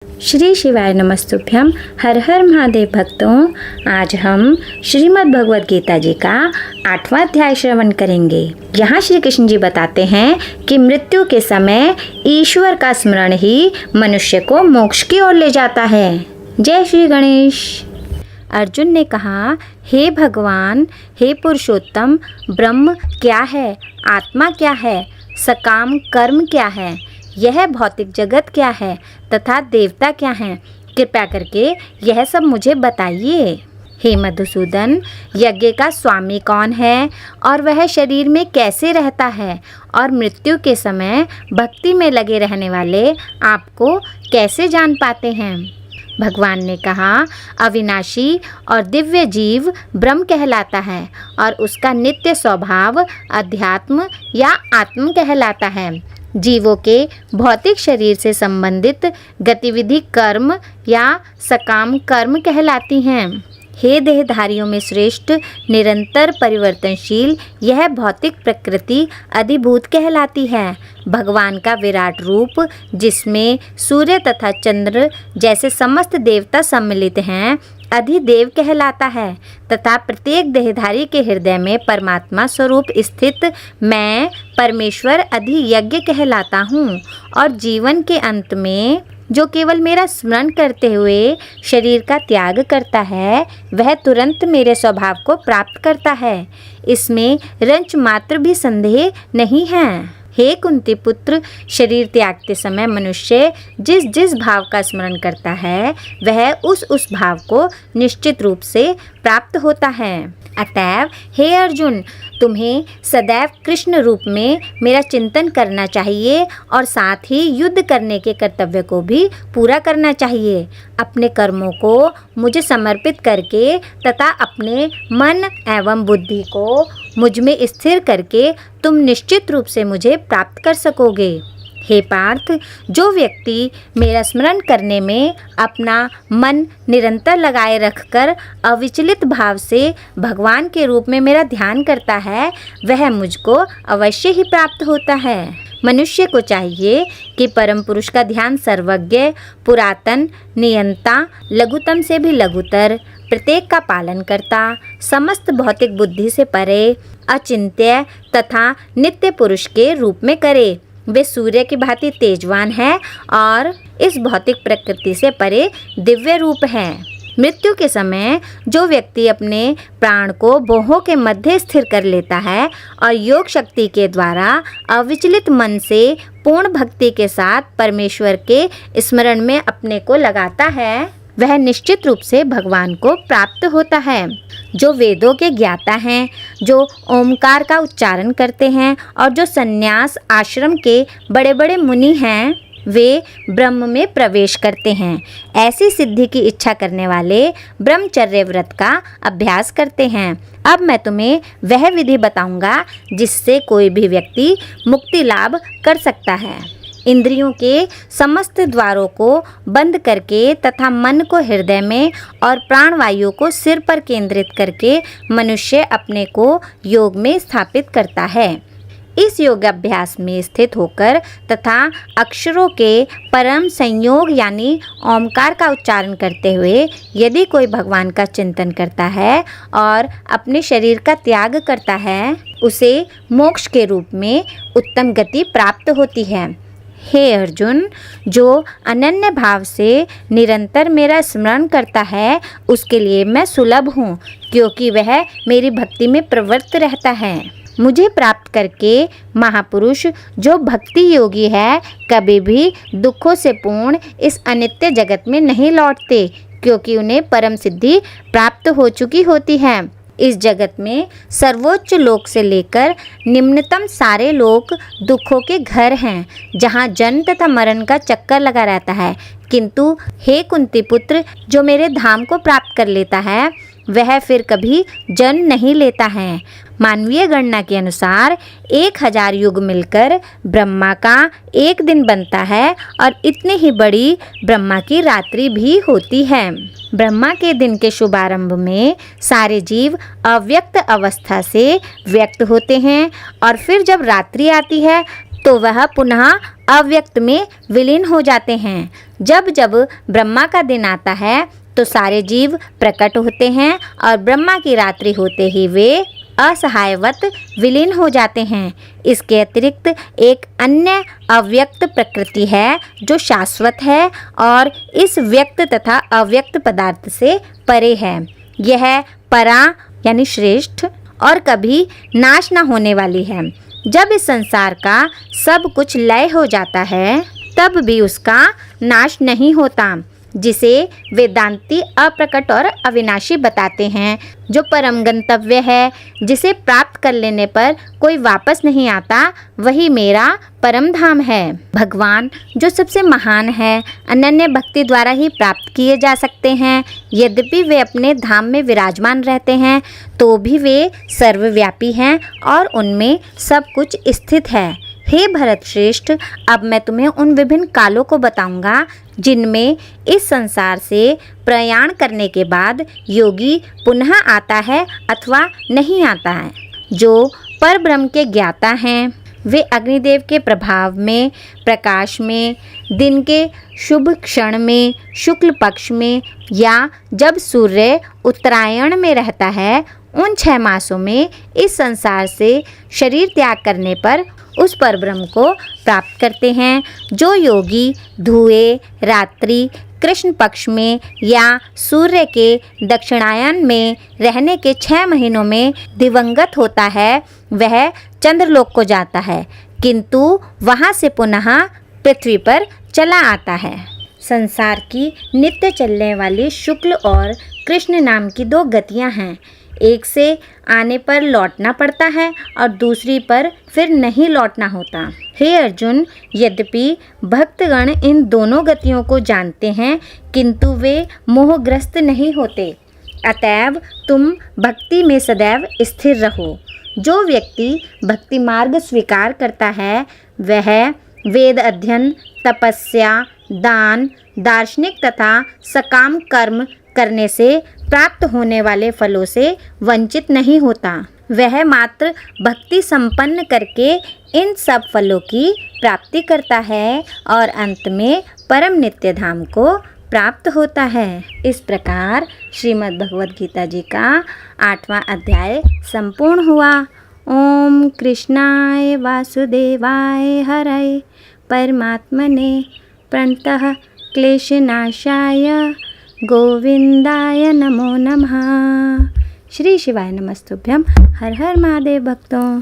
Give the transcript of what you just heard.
श्री शिवाय नमस्तुभ्यम। हर हर महादेव भक्तों, आज हम श्रीमद् भगवद गीता जी का 8वां अध्याय श्रवण करेंगे। यहाँ श्री कृष्ण जी बताते हैं कि मृत्यु के समय ईश्वर का स्मरण ही मनुष्य को मोक्ष की ओर ले जाता है। जय श्री गणेश। अर्जुन ने कहा, हे भगवान, हे पुरुषोत्तम, ब्रह्म क्या है, आत्मा क्या है, सकाम कर्म क्या है, यह भौतिक जगत क्या है तथा देवता क्या हैं? कृपया करके यह सब मुझे बताइए। हे मधुसूदन, यज्ञ का स्वामी कौन है और वह शरीर में कैसे रहता है, और मृत्यु के समय भक्ति में लगे रहने वाले आपको कैसे जान पाते हैं? भगवान ने कहा, अविनाशी और दिव्य जीव ब्रह्म कहलाता है और उसका नित्य स्वभाव अध्यात्म या आत्म कहलाता है। जीवों के भौतिक शरीर से संबंधित गतिविधि कर्म या सकाम कर्म कहलाती हैं। हे देहधारियों में श्रेष्ठ, निरंतर परिवर्तनशील यह भौतिक प्रकृति अधिभूत कहलाती है। भगवान का विराट रूप, जिसमें सूर्य तथा चंद्र जैसे समस्त देवता सम्मिलित हैं, अधिदेव कहलाता है तथा प्रत्येक देहधारी के हृदय में परमात्मा स्वरूप स्थित मैं परमेश्वर अधियज्ञ कहलाता हूँ। और जीवन के अंत में जो केवल मेरा स्मरण करते हुए शरीर का त्याग करता है, वह तुरंत मेरे स्वभाव को प्राप्त करता है। इसमें रंच मात्र भी संदेह नहीं है। हे कुंती पुत्र, शरीर त्यागते समय मनुष्य जिस जिस भाव का स्मरण करता है, वह उस भाव को निश्चित रूप से प्राप्त होता है। अतएव हे अर्जुन, तुम्हें सदैव कृष्ण रूप में मेरा चिंतन करना चाहिए और साथ ही युद्ध करने के कर्तव्य को भी पूरा करना चाहिए। अपने कर्मों को मुझे समर्पित करके तथा अपने मन एवं बुद्धि को मुझ में स्थिर करके तुम निश्चित रूप से मुझे प्राप्त कर सकोगे। हे पार्थ, जो व्यक्ति मेरा स्मरण करने में अपना मन निरंतर लगाए रखकर अविचलित भाव से भगवान के रूप में मेरा ध्यान करता है, वह मुझको अवश्य ही प्राप्त होता है। मनुष्य को चाहिए कि परम पुरुष का ध्यान सर्वज्ञ, पुरातन, नियंता, लघुतम से भी लघुतर, प्रत्येक का पालन करता, समस्त भौतिक बुद्धि से परे, अचिंत्य तथा नित्य पुरुष के रूप में करे। वे सूर्य की भांति तेजवान है और इस भौतिक प्रकृति से परे दिव्य रूप है। मृत्यु के समय जो व्यक्ति अपने प्राण को भौहों के मध्य स्थिर कर लेता है और योग शक्ति के द्वारा अविचलित मन से पूर्ण भक्ति के साथ परमेश्वर के स्मरण में अपने को लगाता है, वह निश्चित रूप से भगवान को प्राप्त होता है। जो वेदों के ज्ञाता हैं, जो ओमकार का उच्चारण करते हैं और जो संन्यास आश्रम के बड़े बड़े मुनि हैं, वे ब्रह्म में प्रवेश करते हैं। ऐसी सिद्धि की इच्छा करने वाले ब्रह्मचर्य व्रत का अभ्यास करते हैं। अब मैं तुम्हें वह विधि बताऊंगा जिससे कोई भी व्यक्ति मुक्ति लाभ कर सकता है। इंद्रियों के समस्त द्वारों को बंद करके तथा मन को हृदय में और प्राणवायु को सिर पर केंद्रित करके मनुष्य अपने को योग में स्थापित करता है। इस योगाभ्यास में स्थित होकर तथा अक्षरों के परम संयोग यानी ओमकार का उच्चारण करते हुए यदि कोई भगवान का चिंतन करता है और अपने शरीर का त्याग करता है, उसे मोक्ष के रूप में उत्तम गति प्राप्त होती है। हे अर्जुन, जो अनन्य भाव से निरंतर मेरा स्मरण करता है, उसके लिए मैं सुलभ हूँ, क्योंकि वह मेरी भक्ति में प्रवृत्त रहता है। मुझे प्राप्त करके महापुरुष जो भक्ति योगी है, कभी भी दुखों से पूर्ण इस अनित्य जगत में नहीं लौटते, क्योंकि उन्हें परम सिद्धि प्राप्त हो चुकी होती है। इस जगत में सर्वोच्च लोक से लेकर निम्नतम सारे लोक दुखों के घर हैं, जहाँ जन्म तथा मरण का चक्कर लगा रहता है। किंतु हे कुंती पुत्र, जो मेरे धाम को प्राप्त कर लेता है, वह फिर कभी जन्म नहीं लेता है। मानवीय गणना के अनुसार 1000 युग मिलकर ब्रह्मा का एक दिन बनता है और इतनी ही बड़ी ब्रह्मा की रात्रि भी होती है। ब्रह्मा के दिन के शुभारंभ में सारे जीव अव्यक्त अवस्था से व्यक्त होते हैं और फिर जब रात्रि आती है तो वह पुनः अव्यक्त में विलीन हो जाते हैं। जब जब ब्रह्मा का दिन आता है तो सारे जीव प्रकट होते हैं और ब्रह्मा की रात्रि होते ही वे असहायवत विलीन हो जाते हैं। इसके अतिरिक्त एक अन्य अव्यक्त प्रकृति है जो शाश्वत है और इस व्यक्त तथा अव्यक्त पदार्थ से परे है। यह परा यानी श्रेष्ठ और कभी नाश न होने वाली है। जब इस संसार का सब कुछ लय हो जाता है तब भी उसका नाश नहीं होता, जिसे वेदांती अप्रकट और अविनाशी बताते हैं, जो परम गंतव्य है, जिसे प्राप्त कर लेने पर कोई वापस नहीं आता, वही मेरा परम धाम है। भगवान जो सबसे महान है, अनन्य भक्ति द्वारा ही प्राप्त किए जा सकते हैं। यद्यपि वे अपने धाम में विराजमान रहते हैं तो भी वे सर्वव्यापी हैं और उनमें सब कुछ स्थित है। हे भरत श्रेष्ठ, अब मैं तुम्हें उन विभिन्न कालों को बताऊंगा जिनमें इस संसार से प्रयाण करने के बाद योगी पुनः आता है अथवा नहीं आता है। जो परब्रह्म के ज्ञाता हैं वे अग्निदेव के प्रभाव में, प्रकाश में, दिन के शुभ क्षण में, शुक्ल पक्ष में या जब सूर्य उत्तरायण में रहता है, उन 6 मासों में इस संसार से शरीर त्याग करने पर उस परब्रह्म को प्राप्त करते हैं। जो योगी धुएं रात्रि कृष्ण पक्ष में या सूर्य के दक्षिणायन में रहने के 6 महीनों में दिवंगत होता है, वह चंद्रलोक को जाता है, किंतु वहाँ से पुनः पृथ्वी पर चला आता है। संसार की नित्य चलने वाली शुक्ल और कृष्ण नाम की 2 गतियाँ हैं। एक से आने पर लौटना पड़ता है और दूसरी पर फिर नहीं लौटना होता। हे अर्जुन, यद्यपि भक्तगण इन दोनों गतियों को जानते हैं किंतु वे मोहग्रस्त नहीं होते। अतएव तुम भक्ति में सदैव स्थिर रहो। जो व्यक्ति भक्ति मार्ग स्वीकार करता है वह वेद अध्ययन, तपस्या, दान, दार्शनिक तथा सकाम कर्म करने से प्राप्त होने वाले फलों से वंचित नहीं होता। वह मात्र भक्ति संपन्न करके इन सब फलों की प्राप्ति करता है और अंत में परम नित्य धाम को प्राप्त होता है। इस प्रकार श्रीमद् भगवद गीता जी का 8वां अध्याय संपूर्ण हुआ। ओम कृष्णाय वासुदेवाय हरये परमात्मने प्रणतः क्लेशनाशाय गोविंदाय नमो नमः। श्री शिवाय नमस्तुभ्यं। हर हर महादेव भक्तों।